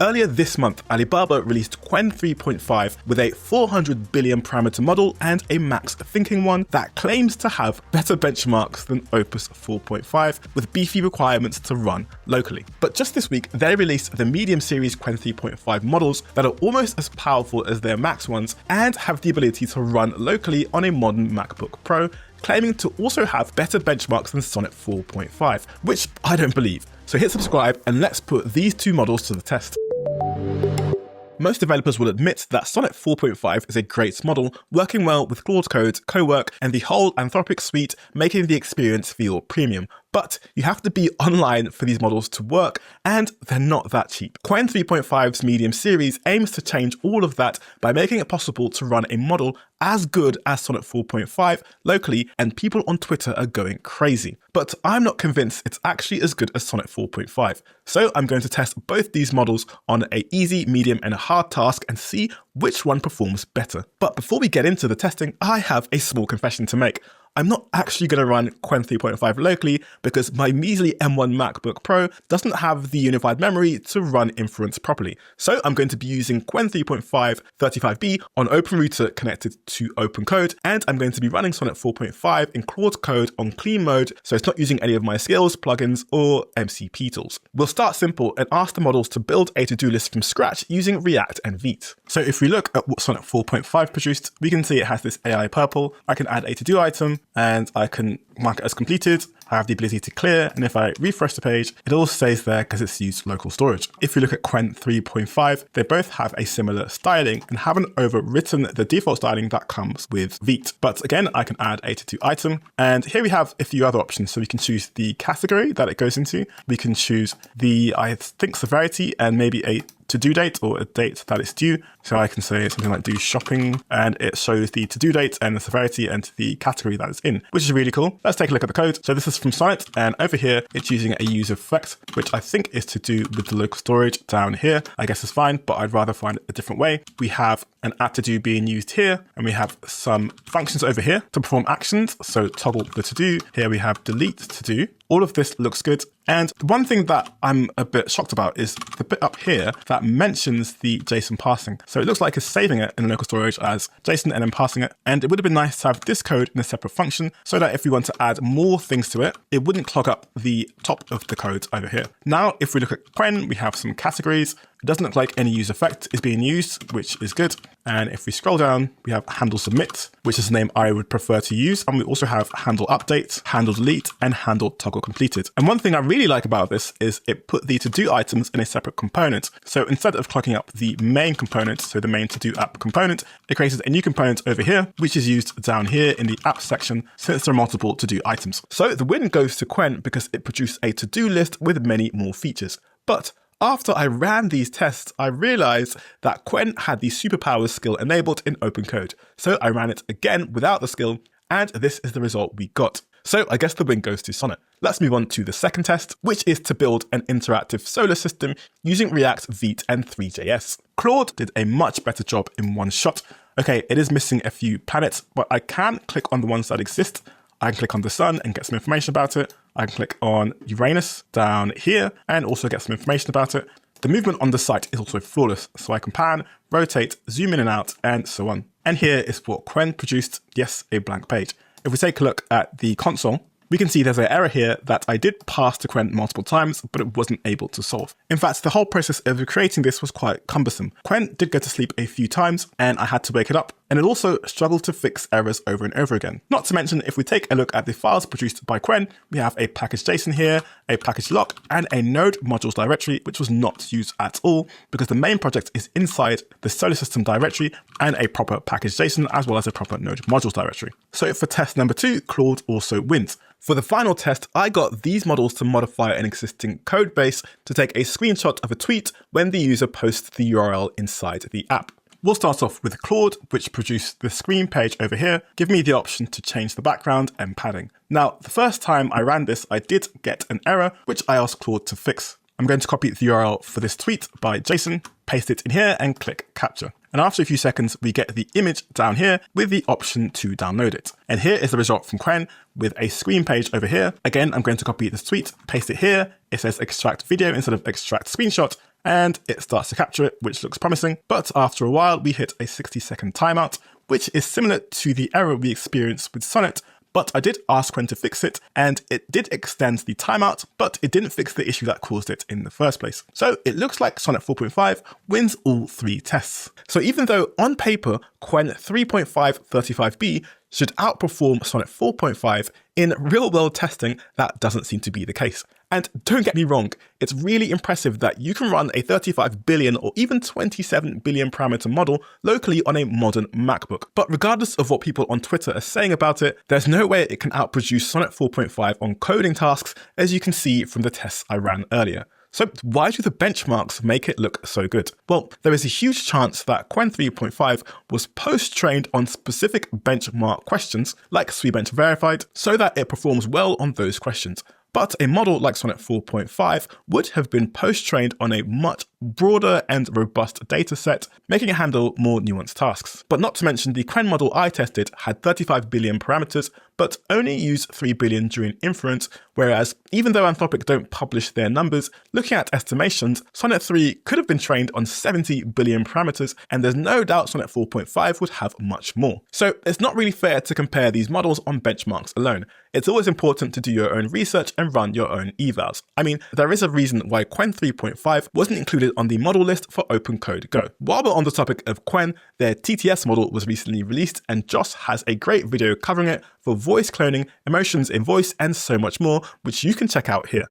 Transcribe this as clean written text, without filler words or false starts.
Earlier this month, Alibaba released Qwen 3.5 with a 400 billion parameter model and a max thinking one that claims to have better benchmarks than Opus 4.5 with beefy requirements to run locally. But just this week, they released the medium series Qwen 3.5 models that are almost as powerful as their max ones and have the ability to run locally on a modern MacBook Pro, claiming to also have better benchmarks than Sonnet 4.5, which I don't believe. So hit subscribe and let's put these two models to the test. Most developers will admit that Sonnet 4.5 is a great model, working well with Claude Code, Cowork, and the whole Anthropic suite, making the experience feel premium. But you have to be online for these models to work, and they're not that cheap. Qwen 3.5's medium series aims to change all of that by making it possible to run a model as good as Sonnet 4.5 locally, and people on Twitter are going crazy. But I'm not convinced it's actually as good as Sonnet 4.5. So I'm going to test both these models on an easy, medium, and a hard task and see which one performs better. But before we get into the testing, I have a small confession to make. I'm not actually going to run Qwen 3.5 locally because my measly M1 MacBook Pro doesn't have the unified memory to run inference properly. So I'm going to be using Qwen 3.5 35B on OpenRouter connected to OpenCode, and I'm going to be running Sonnet 4.5 in Claude Code on clean mode, so it's not using any of my skills, plugins, or MCP tools. We'll start simple and ask the models to build a to-do list from scratch using React and Vite. So if we look at what Sonnet 4.5 produced, we can see it has this AI purple. I can add a to-do item, and I can mark it as completed. I have the ability to clear, and if I refresh the page, it all stays there because it's used local storage. If you look at Qwen 3.5, they both have a similar styling and haven't overwritten the default styling that comes with Vite. But again, I can add a to-do item, and here we have a few other options. So we can choose the category that it goes into. We can choose the, I think, severity and maybe a to-do date or a date that it's due. So I can say something like do shopping, and it shows the to-do date and the severity and the category that it's in, which is really cool. Let's take a look at the code. So this is from Sonnet, and over here, it's using a user effect, which I think is to do with the local storage down here. I guess it's fine, but I'd rather find it a different way. We have an add to do being used here, and we have some functions over here to perform actions. So toggle the to do. Here we have delete to do. All of this looks good. And the one thing that I'm a bit shocked about is the bit up here that mentions the JSON parsing. So it looks like it's saving it in local storage as JSON and then passing it. And it would have been nice to have this code in a separate function so that if we want to add more things to it, it wouldn't clog up the top of the code over here. Now, if we look at Qwen, we have some categories. It doesn't look like any user effect is being used, which is good. And if we scroll down, we have handle submit, which is the name I would prefer to use. And we also have handle update, handle delete, and handle toggle completed. And one thing I really like about this is it put the to-do items in a separate component. So instead of clogging up the main component, so the main to-do app component, it created a new component over here, which is used down here in the app section since there are multiple to-do items. So the win goes to Qwen because it produced a to-do list with many more features. But after I ran these tests, I realized that Qwen had the superpowers skill enabled in OpenCode. So I ran it again without the skill, and this is the result we got. So I guess the win goes to Sonnet. Let's move on to the second test, which is to build an interactive solar system using React, Vite, and Three.js. Claude did a much better job in one shot. Okay, it is missing a few planets, but I can click on the ones that exist. I can click on the sun and get some information about it. I can click on Uranus down here and also get some information about it. The movement on the site is also flawless, so I can pan, rotate, zoom in and out, and so on. And here is what Qwen produced. Yes, a blank page. If we take a look at the console, we can see there's an error here that I did pass to Qwen multiple times, but it wasn't able to solve. In fact, the whole process of creating this was quite cumbersome. Qwen did go to sleep a few times, and I had to wake it up, and it also struggled to fix errors over and over again. Not to mention, if we take a look at the files produced by Qwen, we have a package.json here, a package lock, and a node modules directory, which was not used at all because the main project is inside the solar system directory and a proper package.json as well as a proper node modules directory. So for test number 2, Claude also wins. For the final test, I got these models to modify an existing code base to take a screenshot of a tweet when the user posts the URL inside the app. We'll start off with Claude, which produced the screen page over here, giving me the option to change the background and padding. Now, the first time I ran this, I did get an error, which I asked Claude to fix. I'm going to copy the URL for this tweet by JSON, paste it in here and click capture. And after a few seconds, we get the image down here with the option to download it. And here is the result from Qwen with a screen page over here. Again, I'm going to copy this tweet, paste it here. It says extract video instead of extract screenshot. and it starts to capture it, which looks promising. But after a while, we hit a 60-second timeout, which is similar to the error we experienced with Sonnet. But I did ask Qwen to fix it, and it did extend the timeout, but it didn't fix the issue that caused it in the first place. So it looks like Sonnet 4.5 wins all 3 tests. So even though on paper, Qwen 3.5 35B should outperform Sonnet 4.5, in real-world testing, that doesn't seem to be the case. And don't get me wrong, it's really impressive that you can run a 35 billion or even 27 billion parameter model locally on a modern MacBook. But regardless of what people on Twitter are saying about it, there's no way it can outproduce Sonnet 4.5 on coding tasks, as you can see from the tests I ran earlier. So why do the benchmarks make it look so good? Well, there is a huge chance that Qwen 3.5 was post-trained on specific benchmark questions, like SweBench verified, so that it performs well on those questions. But a model like Sonnet 4.5 would have been post-trained on a much broader and robust dataset, making it handle more nuanced tasks. But not to mention the Qwen model I tested had 35 billion parameters, but only used 3 billion during inference, whereas even though Anthropic don't publish their numbers, looking at estimations, Sonnet 3 could have been trained on 70 billion parameters, and there's no doubt Sonnet 4.5 would have much more. So it's not really fair to compare these models on benchmarks alone. It's always important to do your own research and run your own evals. I mean, there is a reason why Qwen 3.5 wasn't included on the model list for Open Code Go. While we're on the topic of Qwen, their TTS model was recently released, and Joss has a great video covering it for voice cloning, emotions in voice, and so much more, which you can check out here.